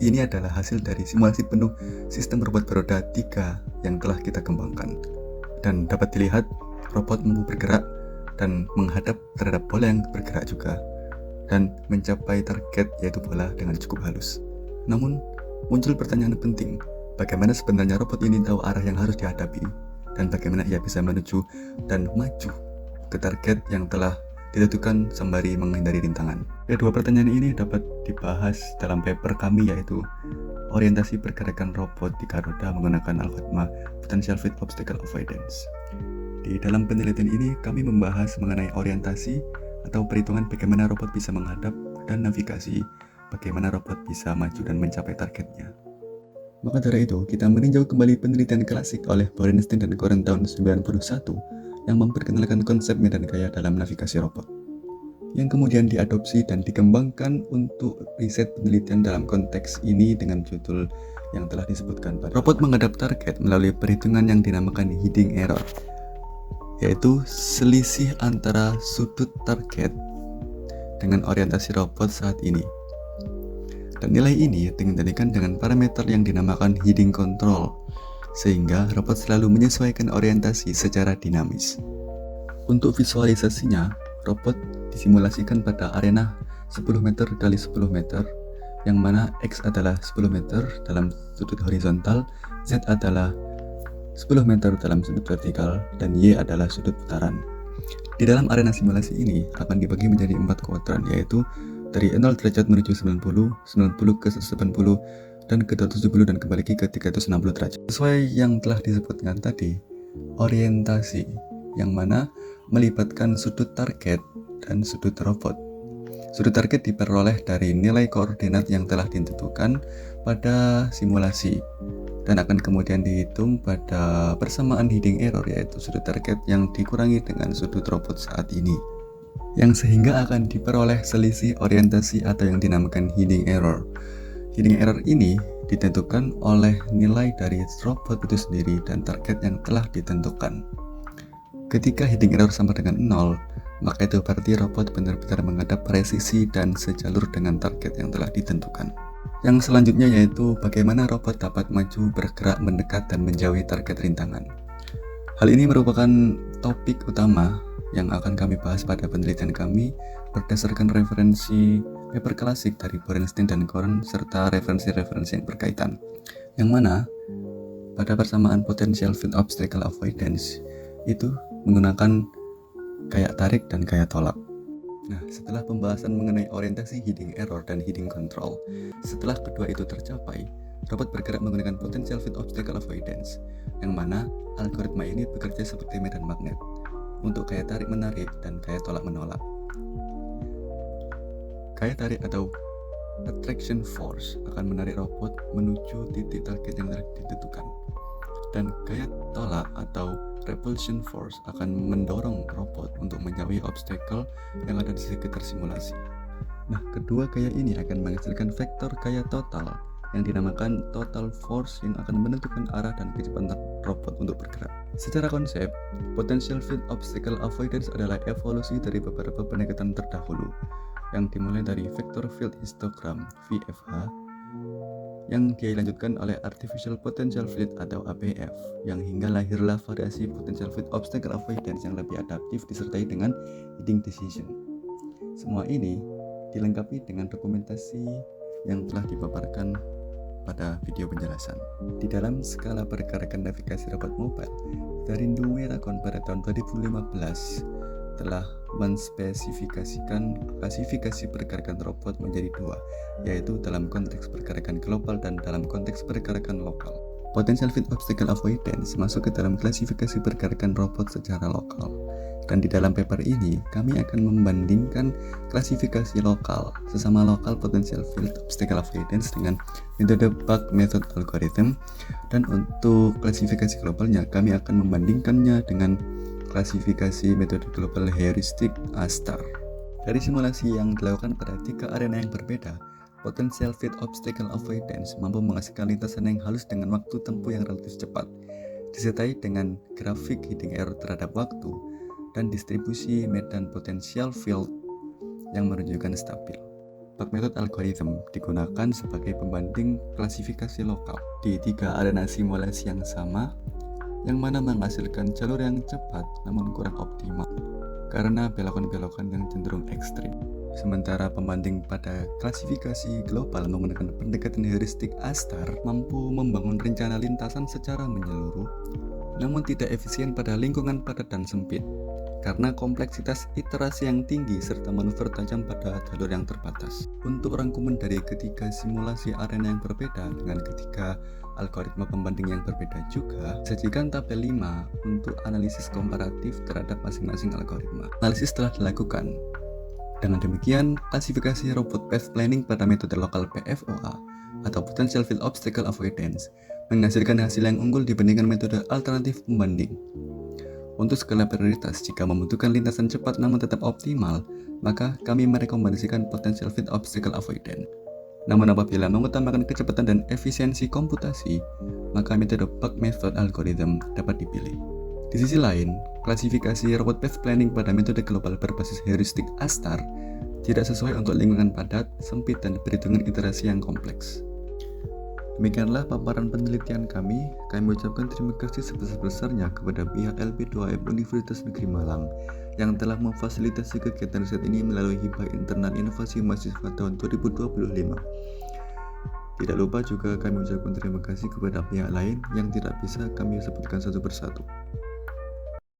Ini adalah hasil dari simulasi penuh sistem robot beroda 3 yang telah kita kembangkan. Dan dapat dilihat robot mampu bergerak dan menghadap terhadap bola yang bergerak juga, dan mencapai target yaitu bola dengan cukup halus. Namun, muncul pertanyaan penting, bagaimana sebenarnya robot ini tahu arah yang harus dihadapi, dan bagaimana ia bisa menuju dan maju ke target yang telah ditentukan sembari menghindari rintangan. Kedua pertanyaan ini dapat dibahas dalam paper kami, yaitu orientasi pergerakan robot di roda menggunakan algoritma Potential Fit Obstacle Avoidance. Di dalam penelitian ini, kami membahas mengenai orientasi atau perhitungan bagaimana robot bisa menghadap dan navigasi, bagaimana robot bisa maju dan mencapai targetnya. Maka dari itu, kita meninjau kembali penelitian klasik oleh Borenstein dan Coren tahun 91 yang memperkenalkan konsep medan gaya dalam navigasi robot, yang kemudian diadopsi dan dikembangkan untuk riset penelitian dalam konteks ini dengan judul yang telah disebutkan pada robot menghadap target melalui perhitungan yang dinamakan hiding error, yaitu selisih antara sudut target dengan orientasi robot saat ini. Dan nilai ini dikendalikan dengan parameter yang dinamakan hiding control, sehingga robot selalu menyesuaikan orientasi secara dinamis. Untuk visualisasinya, robot disimulasikan pada arena 10 meter kali 10 meter, yang mana X adalah 10 meter dalam sudut horizontal, Z adalah 10 meter dalam sudut vertikal, dan Y adalah sudut putaran. Di dalam arena simulasi ini akan dibagi menjadi 4 kuadran, yaitu dari 0 derajat menuju 90, 90 ke 180, dan ke 270 dan kembali ke 360 derajat. Sesuai yang telah disebutkan tadi, orientasi yang mana melibatkan sudut target dan sudut robot. Sudut target diperoleh dari nilai koordinat yang telah ditentukan pada simulasi dan akan kemudian dihitung pada persamaan hiding error, yaitu sudut target yang dikurangi dengan sudut robot saat ini, yang sehingga akan diperoleh selisih orientasi atau yang dinamakan hiding error. Hiding error ini ditentukan oleh nilai dari robot itu sendiri dan target yang telah ditentukan. Ketika hiding error sama dengan 0, maka itu berarti robot benar-benar menghadap presisi dan sejalur dengan target yang telah ditentukan. Yang selanjutnya yaitu bagaimana robot dapat maju, bergerak, mendekat, dan menjauhi target rintangan. Hal ini merupakan topik utama yang akan kami bahas pada penelitian kami berdasarkan referensi paper klasik dari Borenstein dan Coren serta referensi-referensi yang berkaitan, yang mana pada persamaan potential field obstacle avoidance itu menggunakan gaya tarik dan gaya tolak. Nah, setelah pembahasan mengenai orientasi hiding error dan hiding control, setelah kedua itu tercapai, robot bergerak menggunakan potential field obstacle avoidance, yang mana algoritma ini bekerja seperti medan magnet untuk gaya tarik menarik dan gaya tolak menolak. Gaya tarik atau attraction force akan menarik robot menuju titik target yang telah ditentukan, dan gaya tolak atau repulsion force akan mendorong robot untuk menjauhi obstacle yang ada di sekitar simulasi. Nah, kedua gaya ini akan menghasilkan vektor gaya total yang dinamakan total force yang akan menentukan arah dan kecepatan robot untuk bergerak. Secara konsep, potential field obstacle avoidance adalah evolusi dari beberapa pendekatan terdahulu yang dimulai dari vector field histogram VFH yang dilanjutkan oleh artificial potential field atau APF, yang hingga lahirlah variasi potential field obstacle avoidance yang lebih adaptif disertai dengan hiding decision. Semua ini dilengkapi dengan dokumentasi yang telah dipaparkan pada video penjelasan. Di dalam skala pergerakan navigasi robot mobile, Darindo Werakon pada tahun 2015 telah menspesifikasikan klasifikasi pergerakan robot menjadi dua, yaitu dalam konteks pergerakan global dan dalam konteks pergerakan lokal. Potential field obstacle avoidance masuk ke dalam klasifikasi pergerakan robot secara lokal. Dan di dalam paper ini, kami akan membandingkan klasifikasi lokal, sesama lokal potential field obstacle avoidance dengan metode bug method algorithm, dan untuk klasifikasi globalnya, kami akan membandingkannya dengan klasifikasi metode global heuristic ASTAR. Dari simulasi yang dilakukan pada 3 arena yang berbeda, potential field obstacle avoidance mampu menghasilkan lintasan yang halus dengan waktu tempuh yang relatif cepat, disertai dengan grafik hiding error terhadap waktu dan distribusi medan potential field yang menunjukkan stabil. Bug method algorithm digunakan sebagai pembanding klasifikasi lokal di 3 arena simulasi yang sama, yang mana menghasilkan jalur yang cepat namun kurang optimal karena belokan-belokan yang cenderung ekstrim. Sementara pembanding pada klasifikasi global menggunakan pendekatan heuristik ASTAR mampu membangun rencana lintasan secara menyeluruh, namun tidak efisien pada lingkungan padat dan sempit karena kompleksitas iterasi yang tinggi serta manuver tajam pada jalur yang terbatas. Untuk rangkuman dari ketiga simulasi arena yang berbeda dengan ketiga algoritma pembanding yang berbeda juga, sajikan tabel 5 untuk analisis komparatif terhadap masing-masing algoritma. Analisis telah dilakukan. Dengan demikian, klasifikasi robot path planning pada metode lokal PFOA atau Potential Field Obstacle Avoidance menghasilkan hasil yang unggul dibandingkan metode alternatif pembanding. Untuk skala prioritas, jika membutuhkan lintasan cepat namun tetap optimal, maka kami merekomendasikan Potential Field Obstacle Avoidance. Namun apabila mengutamakan kecepatan dan efisiensi komputasi, maka metode bug method algorithm dapat dipilih. Di sisi lain, klasifikasi robot path planning pada metode global berbasis heuristik ASTAR tidak sesuai untuk lingkungan padat, sempit, dan perhitungan iterasi yang kompleks. Demikianlah paparan penelitian kami. Kami ucapkan terima kasih sebesar-besarnya kepada pihak LP2M Universitas Negeri Malang yang telah memfasilitasi kegiatan riset ini melalui hibah internal inovasi mahasiswa tahun 2025. Tidak lupa juga kami ucapkan terima kasih kepada pihak lain yang tidak bisa kami sebutkan satu persatu.